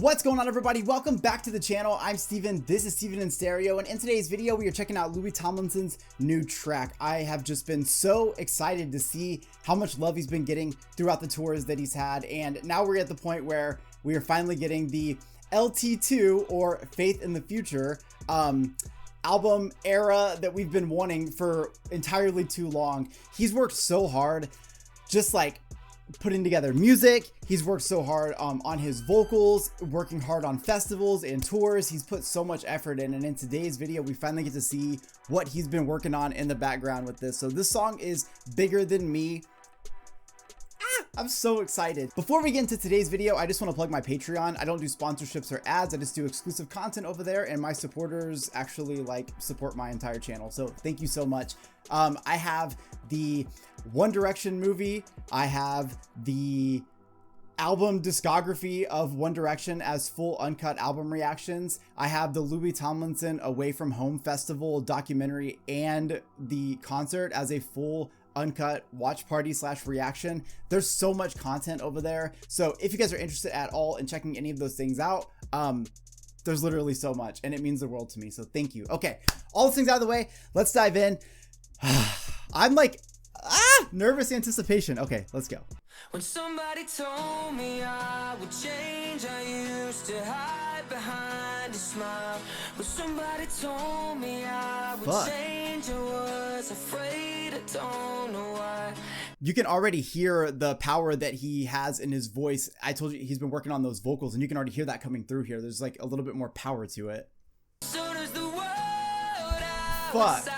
What's going on, everybody? Welcome back to the channel. I'm Steven. This is Steven in Stereo, and in today's video we are checking out Louis Tomlinson's new track. I have just been so excited to see how much love he's been getting throughout the tours that he's had, and now we're at the point where we are finally getting the LT2 or Faith in the Future album era that we've been wanting for entirely too long. He's worked so hard just like putting together music. He's worked so hard on his vocals, working hard on festivals and tours. He's put so much effort in, and in today's video we finally get to see what he's been working on in the background with this. So this song is Bigger Than Me. I'm so excited. Before we get into today's video, I just want to plug my Patreon. I don't do sponsorships or ads. I just do exclusive content over there, and my supporters actually support my entire channel. So thank you so much. I have the One Direction movie. I have the album discography of One Direction as full uncut album reactions. I have the Louis Tomlinson Away From Home Festival documentary and the concert as a full uncut watch party / reaction. There's so much content over there. So if you guys are interested at all in checking any of those things out, there's literally so much, and it means the world to me. So thank you. Okay, all those things out of the way, let's dive in. I'm like, nervous anticipation. Okay, let's go. When somebody told me I would change, I used to hide behind a smile. When somebody told me I would change, I was afraid, I don't know why. You can already hear the power that he has in his voice. I told you he's been working on those vocals, and you can already hear that coming through here. There's like a little bit more power to it. So does the world Fuck.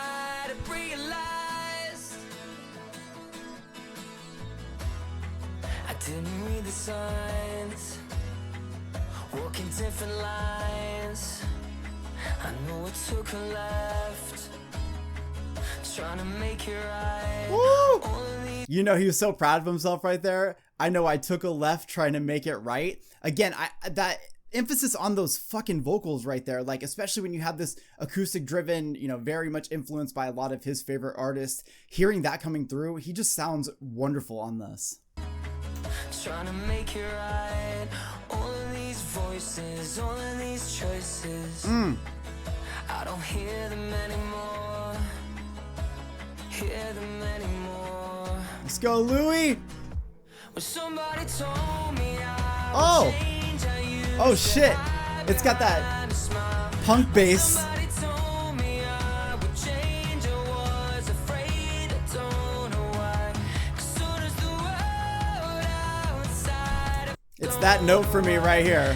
Didn't read the signs, walking different lines. I know it took a left, trying to make it right. Woo! You know, he was so proud of himself right there. I know I took a left trying to make it right. Again, that emphasis on those fucking vocals right there, like especially when you have this acoustic driven, you know, very much influenced by a lot of his favorite artists. Hearing that coming through, he just sounds wonderful on this. Trying to make it right. All of these voices, all of these choices, I don't hear them anymore. Hear them anymore. Let's go, Louis. When somebody told me I would change, I used oh shit, it's got that punk bass. It's that note for me right here.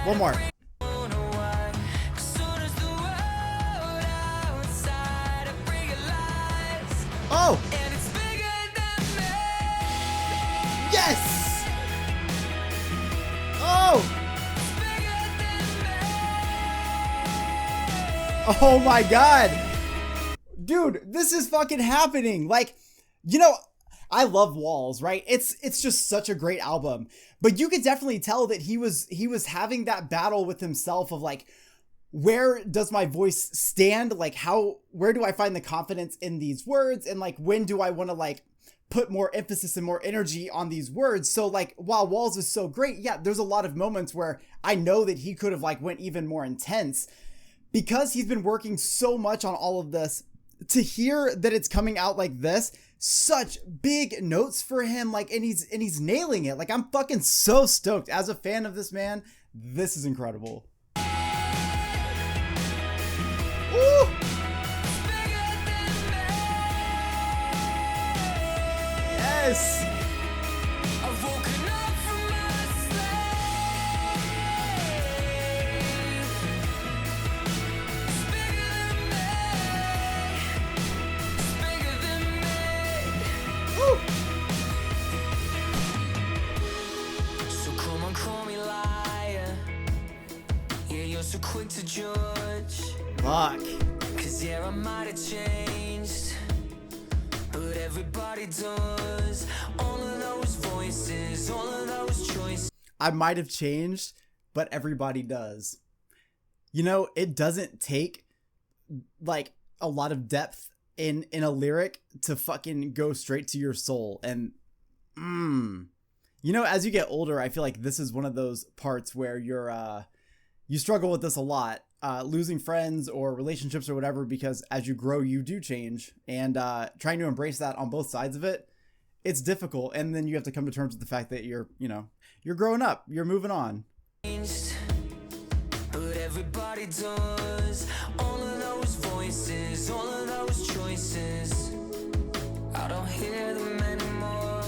One more. Oh! Yes! Oh! Oh my god! Dude, this is fucking happening! Like, you know, I love Walls, right? It's just such a great album, but you could definitely tell that he was having that battle with himself of like, where does my voice stand? Like where do I find the confidence in these words? And like, when do I want to like put more emphasis and more energy on these words? So like, while Walls is so great, yeah, there's a lot of moments where I know that he could have like went even more intense because he's been working so much on all of this. To hear that it's coming out like this, such big notes for him, like, and he's nailing it. Like, I'm fucking so stoked. As a fan of this man, this is incredible. Woo! Yes! I've woken up from my sleep. It's bigger than me. Woo! So come on, call me liar. Yeah, you're so quick to judge. Fuck. Cause yeah, I might have changed, but everybody does. All of those voices, all of those choices. I might have changed, but everybody does. You know, it doesn't take like a lot of depth in a lyric to fucking go straight to your soul. And You know, as you get older, I feel like this is one of those parts where you struggle with this a lot, losing friends or relationships or whatever, because as you grow, you do change, and trying to embrace that on both sides of it, it's difficult. And then you have to come to terms with the fact that you're growing up, you're moving on. But everybody does. All of those voices, all of those choices, I don't hear them anymore.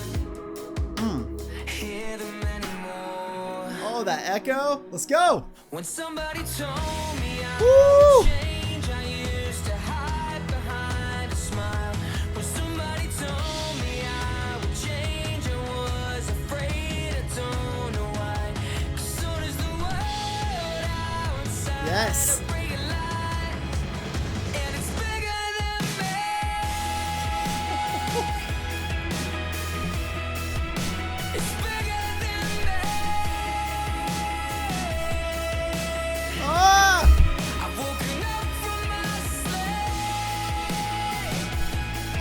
Hear them anymore. Oh, that echo. Let's go. When somebody told me I would change, I used to hide behind a smile. When somebody told me I would change, I was afraid. I don't know why. 'Cause soon as the world outside, Yes. I realize, and it's bigger than me. It's bigger than me. Ah! I've woken up from my sleep.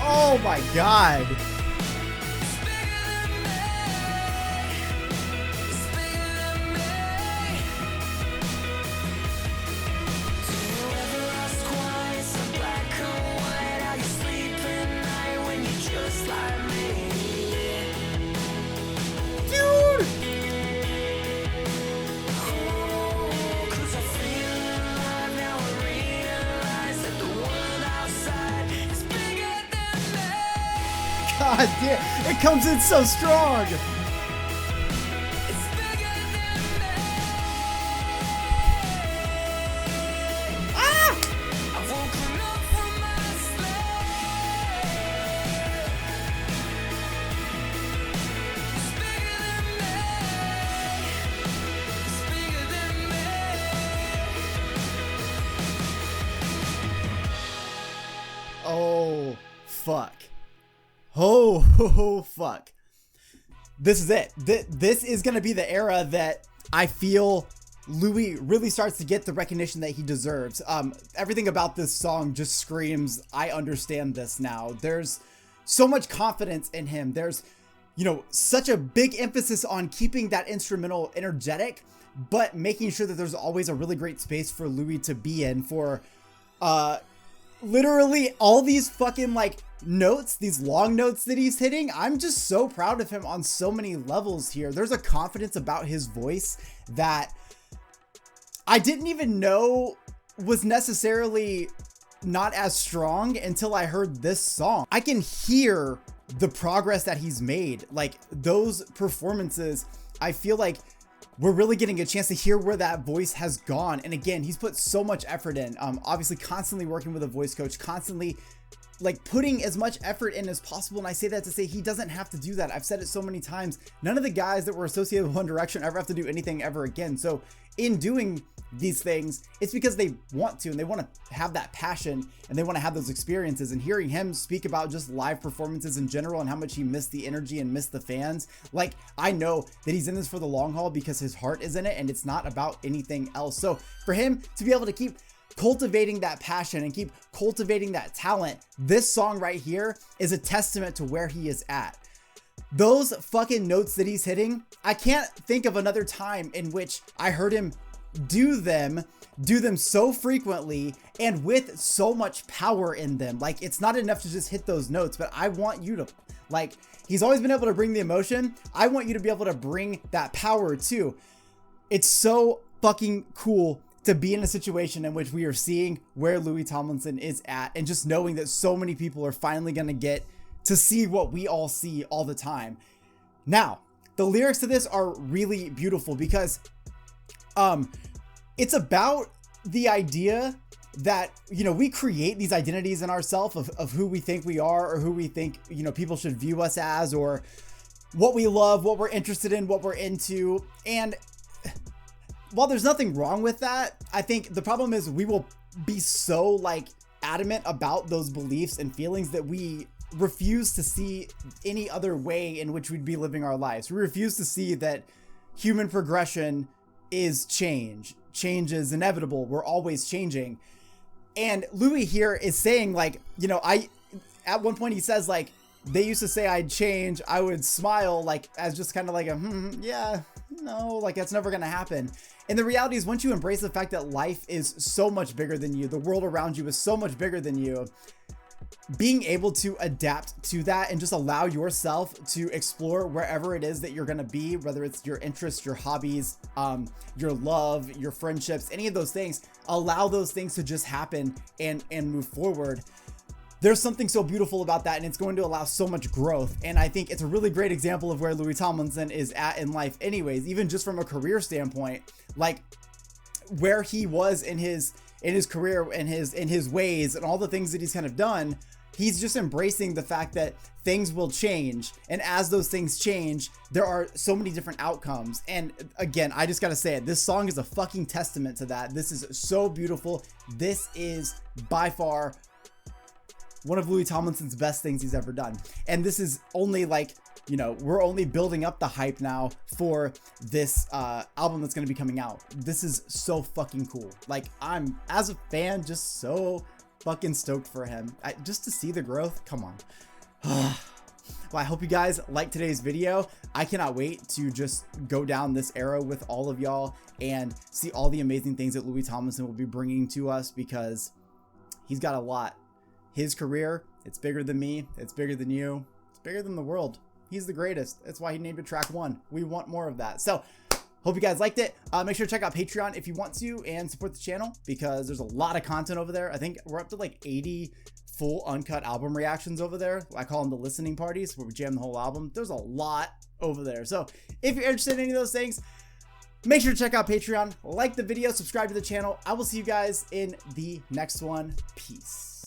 Oh my God. It's bigger than me. It's bigger than me. Do you ever ask why it's so black and white? How you sleep at night when you're just like me? Dude. Oh, 'cause I feel alive now. I realize that the world outside is bigger than me. God damn. It comes in so strong. It's bigger than me. Ah! I've woken up from my sleep. It's bigger than me. It's bigger than me. Oh, fuck. Oh, fuck. This is it. This is going to be the era that I feel Louis really starts to get the recognition that he deserves. Everything about this song just screams, I understand this now. There's so much confidence in him. There's, such a big emphasis on keeping that instrumental energetic, but making sure that there's always a really great space for Louis to be in for, literally all these fucking notes, these long notes that he's hitting. I'm just so proud of him on so many levels here. There's a confidence about his voice that I didn't even know was necessarily not as strong until I heard this song. I can hear the progress that he's made. Like those performances, I feel like we're really getting a chance to hear where that voice has gone. And again, he's put so much effort in, obviously constantly working with a voice coach, constantly putting as much effort in as possible. And I say that to say he doesn't have to do that. I've said it so many times. None of the guys that were associated with One Direction ever have to do anything ever again. So in doing these things, it's because they want to, and they want to have that passion, and they want to have those experiences. And hearing him speak about just live performances in general and how much he missed the energy and missed the fans, I know that he's in this for the long haul because his heart is in it and it's not about anything else. So for him to be able to keep cultivating that passion and keep cultivating that talent, this song right here is a testament to where he is at. Those fucking notes that he's hitting, I can't think of another time in which I heard him do them so frequently and with so much power in them. It's not enough to just hit those notes, but I want you to, he's always been able to bring the emotion. I want you to be able to bring that power too. It's so fucking cool to be in a situation in which we are seeing where Louis Tomlinson is at, and just knowing that so many people are finally going to get to see what we all see all the time. Now, the lyrics to this are really beautiful because it's about the idea that, we create these identities in ourselves of who we think we are, or who we think, people should view us as, or what we love, what we're interested in, what we're into. And while there's nothing wrong with that, I think the problem is we will be so adamant about those beliefs and feelings that we refuse to see any other way in which we'd be living our lives. We refuse to see that human progression is change. Change is inevitable. We're always changing. And Louis here is saying at one point he says they used to say I'd change, I would smile like as just kind of like a, yeah, no, like that's never gonna happen. And the reality is, once you embrace the fact that life is so much bigger than you, the world around you is so much bigger than you, being able to adapt to that and just allow yourself to explore wherever it is that you're going to be, whether it's your interests, your hobbies, your love, your friendships, any of those things, allow those things to just happen and move forward. There's something so beautiful about that, and it's going to allow so much growth. And I think it's a really great example of where Louis Tomlinson is at in life anyways, even just from a career standpoint, like where he was in his career and in his ways and all the things that he's kind of done. He's just embracing the fact that things will change. And as those things change, there are so many different outcomes. And again, I just got to say it. This song is a fucking testament to that. This is so beautiful. This is by far one of Louis Tomlinson's best things he's ever done. And this is only like, you know, we're only building up the hype now for this album that's going to be coming out. This is so fucking cool. Like, I'm, as a fan, just so fucking stoked for him. Just to see the growth, come on. Well, I hope you guys liked today's video. I cannot wait to just go down this era with all of y'all and see all the amazing things that Louis Tomlinson will be bringing to us, because he's got a lot. His career, it's bigger than me. It's bigger than you. It's bigger than the world. He's the greatest. That's why he named it track 1. We want more of that. So hope you guys liked it. Make sure to check out Patreon if you want to and support the channel, because there's a lot of content over there. I think we're up to like 80 full uncut album reactions over there. I call them the listening parties, where we jam the whole album. There's a lot over there. So if you're interested in any of those things, make sure to check out Patreon, like the video, subscribe to the channel. I will see you guys in the next one. Peace.